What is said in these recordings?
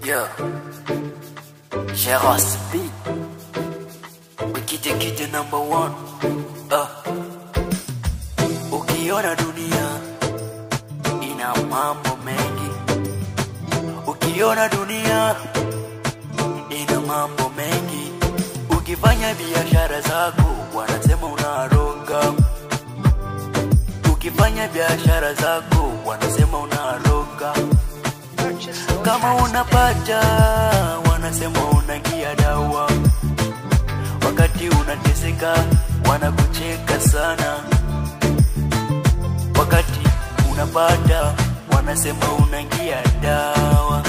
Yeah, Sheras beat. We kite number one. Ukiona dunia ina mambo mengi. Ukiona dunia ina mambo mengi. Ukifanya biashara zako wanasema unaroga. Ukifanya biashara zako wanasema unaroga. Kama unapata wanasema unaingia dawa. Wakati unateseka wanakucheka sana. Wakati unapata wanasema unaingia dawa.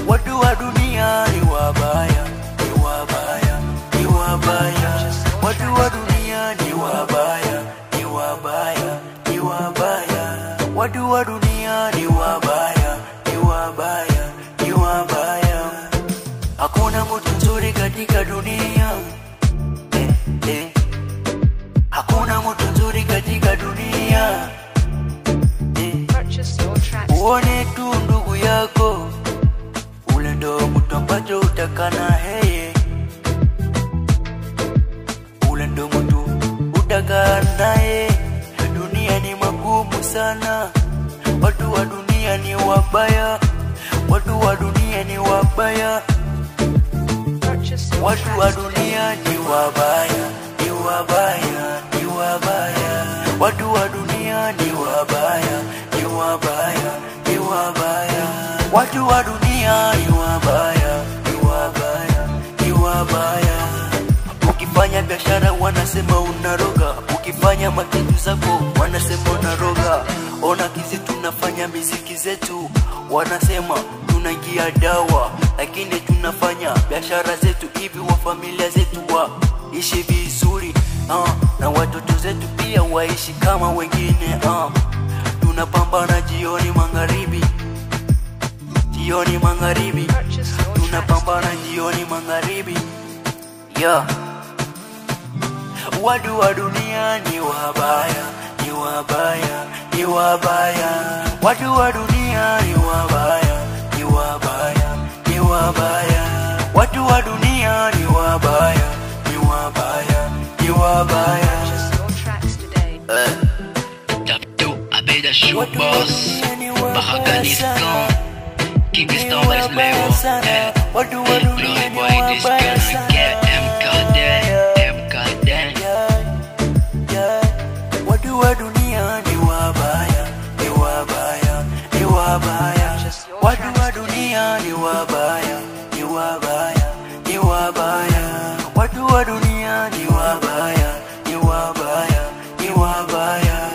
Watu wa dunia ni wabaya, ni wabaya, ni wabaya. Watu wa dunia ni wabaya, ni wabaya, ni wabaya. Watu wa dunia ni wabaya, ni wabaya, ni wabaya. Hakuna mtu mzuri katika dunia. Hakuna mtu mzuri katika dunia. Uone tu ndugu yako, ule ndo mtu ambacho utakana heye. Ule ndo mtu utakana heye. Dunia ni magumu sana. Watu wa dunia ni wabaya. Watu wa dunia ni wabaya. Watu wa dunia ni wabaya, ni wabaya, ni wabaya. Watu wa dunia ni wabaya, ni wabaya, ni wabaya. Watu wa dunia ni wabaya, ni wabaya, ni wabaya. Ukifanya biashara wanasema unaroga. Ukifanya matendo zako wanasema unaroga. Ona kizi tunafanya miziki zetu wanasema tunaingia dawa. Lakini tunafanya biashara zetu hivi wa familia zetu waishi vizuri, na watoto zetu pia waishi kama wengine. Tunapambana jioni magharibi, jioni magharibi. Tunapambana jioni magharibi. Yeah. Watu wa dunia ni wabaya, ni wabaya, ni wabaya. Watu wa dunia ni wabaya, ni wabaya, ni wabaya. Watu wa dunia ni wabaya, ni wabaya, ni wabaya. Tapto Abeda Show Boss Bahaganistan King Star by Slayer Glory Boy this gonna get MKD. Watu wa dunia ni wabaya, ni wabaya, ni wabaya. Watu wa dunia ni wabaya, ni wabaya, ni wabaya. Watu wa dunia ni wabaya, ni wabaya, ni wabaya.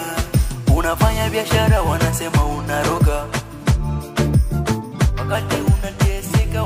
Unafanya biashara wanasema unaroga. Wakati unateseka